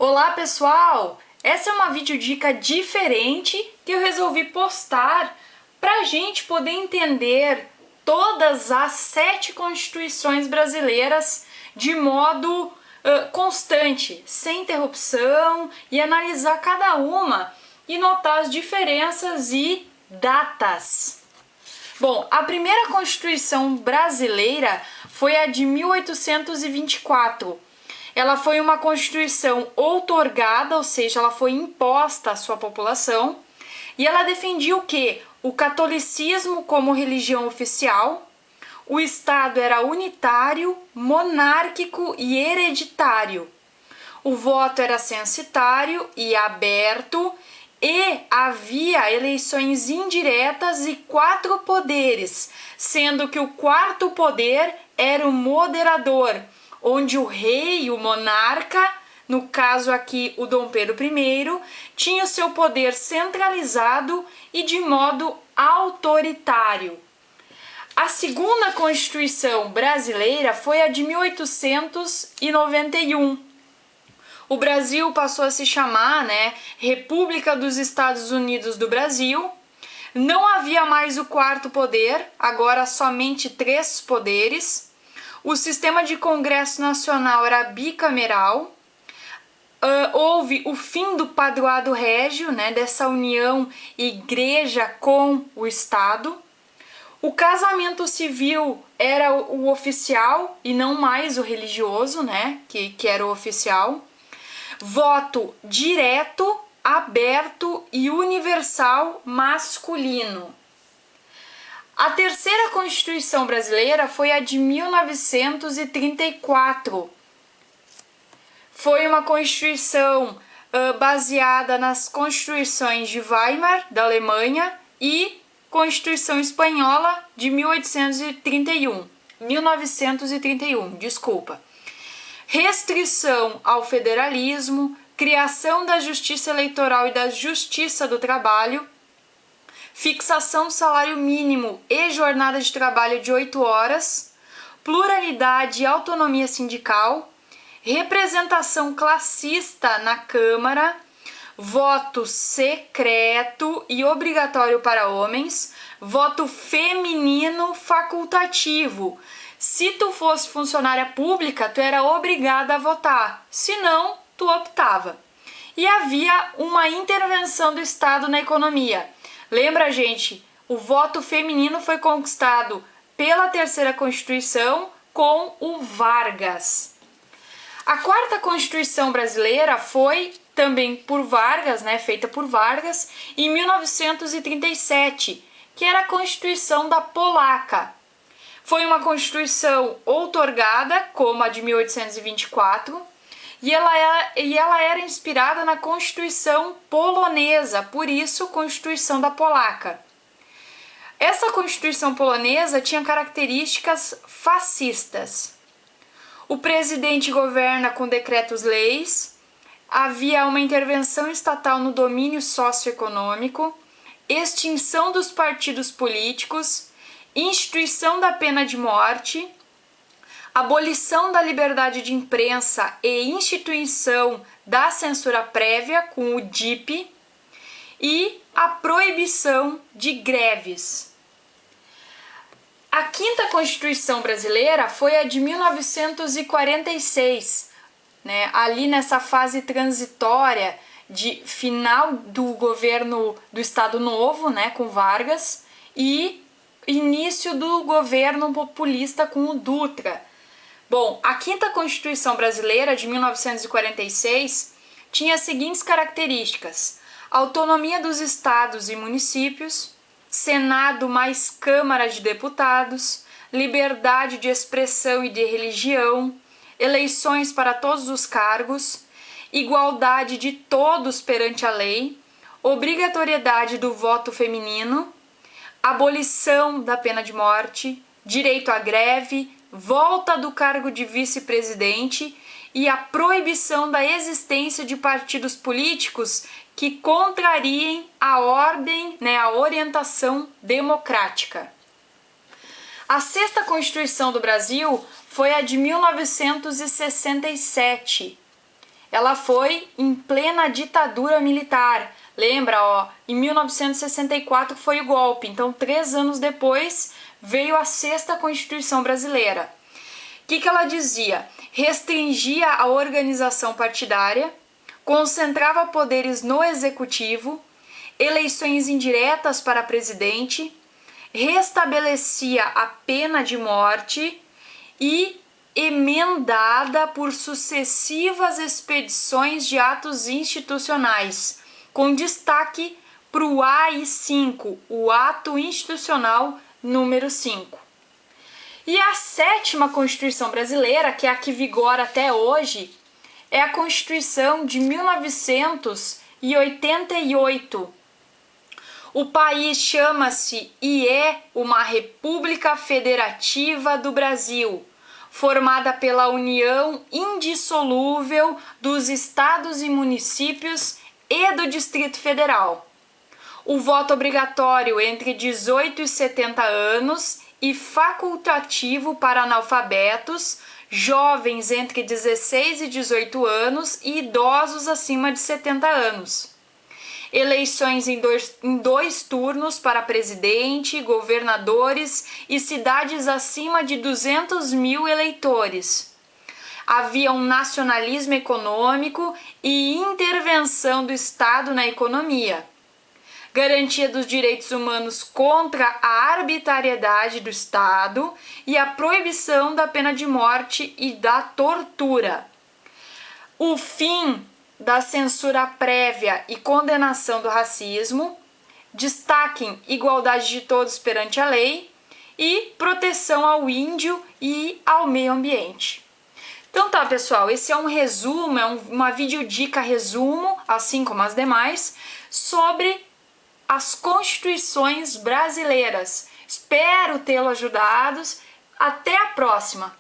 Olá pessoal! Essa é uma videodica diferente que eu resolvi postar para a gente poder entender todas as 7 constituições brasileiras de modo constante, sem interrupção, e analisar cada uma e notar as diferenças e datas. Bom, a primeira Constituição brasileira foi a de 1824. Ela foi uma Constituição outorgada, ou seja, ela foi imposta à sua população, e ela defendia o quê? O catolicismo como religião oficial, o Estado era unitário, monárquico e hereditário, o voto era censitário e aberto, e havia eleições indiretas e 4 poderes, sendo que o 4º poder era o moderador, onde o rei, o monarca, no caso aqui o Dom Pedro I, tinha o seu poder centralizado e de modo autoritário. A segunda Constituição brasileira foi a de 1891. O Brasil passou a se chamar, República dos Estados Unidos do Brasil. Não havia mais o 4º poder, agora somente 3 poderes. O sistema de Congresso Nacional era bicameral. Houve o fim do padroado régio, dessa união igreja com o Estado. O casamento civil era o oficial e não mais o religioso, que era o oficial. Voto direto, aberto e universal masculino. A terceira Constituição brasileira foi a de 1934. Foi uma Constituição baseada nas Constituições de Weimar, da Alemanha, e Constituição Espanhola de 1931, desculpa. Restrição ao federalismo, criação da Justiça Eleitoral e da Justiça do Trabalho, fixação do salário mínimo e jornada de trabalho de 8 horas, pluralidade e autonomia sindical, representação classista na Câmara, voto secreto e obrigatório para homens, voto feminino facultativo. Se tu fosse funcionária pública, tu era obrigada a votar, se não, tu optava. E havia uma intervenção do Estado na economia. Lembra, gente, o voto feminino foi conquistado pela terceira Constituição com o Vargas. A 4ª Constituição brasileira foi também por Vargas, feita por Vargas, em 1937, que era a Constituição da Polaca. Foi uma Constituição outorgada, como a de 1824, e ela era inspirada na Constituição polonesa, por isso Constituição da Polaca. Essa Constituição polonesa tinha características fascistas. O presidente governa com decretos-leis, havia uma intervenção estatal no domínio socioeconômico, extinção dos partidos políticos, instituição da pena de morte, abolição da liberdade de imprensa e instituição da censura prévia com o DIP e a proibição de greves. A 5ª Constituição brasileira foi a de 1946, ali nessa fase transitória de final do governo do Estado Novo, com Vargas, e início do governo populista com o Dutra. Bom, a 5ª Constituição brasileira de 1946 tinha as seguintes características: autonomia dos estados e municípios, Senado mais Câmara de Deputados, liberdade de expressão e de religião, eleições para todos os cargos, igualdade de todos perante a lei, obrigatoriedade do voto feminino, abolição da pena de morte, direito à greve, volta do cargo de vice-presidente e a proibição da existência de partidos políticos que contrariem a ordem, a orientação democrática. A 6ª Constituição do Brasil foi a de 1967. ela foi em plena ditadura militar. Lembra, ó, em 1964 foi o golpe, então 3 anos depois veio a 6ª Constituição Brasileira. O que ela dizia? Restringia a organização partidária, concentrava poderes no executivo, eleições indiretas para presidente, restabelecia a pena de morte e emendada por sucessivas expedições de atos institucionais, com destaque para o AI-5, o Ato Institucional número 5. E a 7ª Constituição Brasileira, que é a que vigora até hoje, é a Constituição de 1988. O país chama-se e é uma República Federativa do Brasil, formada pela união indissolúvel dos estados e municípios e do Distrito Federal. O voto obrigatório entre 18 e 70 anos e facultativo para analfabetos, jovens entre 16 e 18 anos e idosos acima de 70 anos. Eleições em dois turnos para presidente, governadores e cidades acima de 200 mil eleitores. Havia um nacionalismo econômico e intervenção do Estado na economia. Garantia dos direitos humanos contra a arbitrariedade do Estado e a proibição da pena de morte e da tortura. O fim da censura prévia e condenação do racismo, destaquem igualdade de todos perante a lei e proteção ao índio e ao meio ambiente. Então tá, pessoal, esse é um resumo, uma videodica resumo, assim como as demais, sobre as constituições brasileiras. Espero tê-lo ajudado. Até a próxima!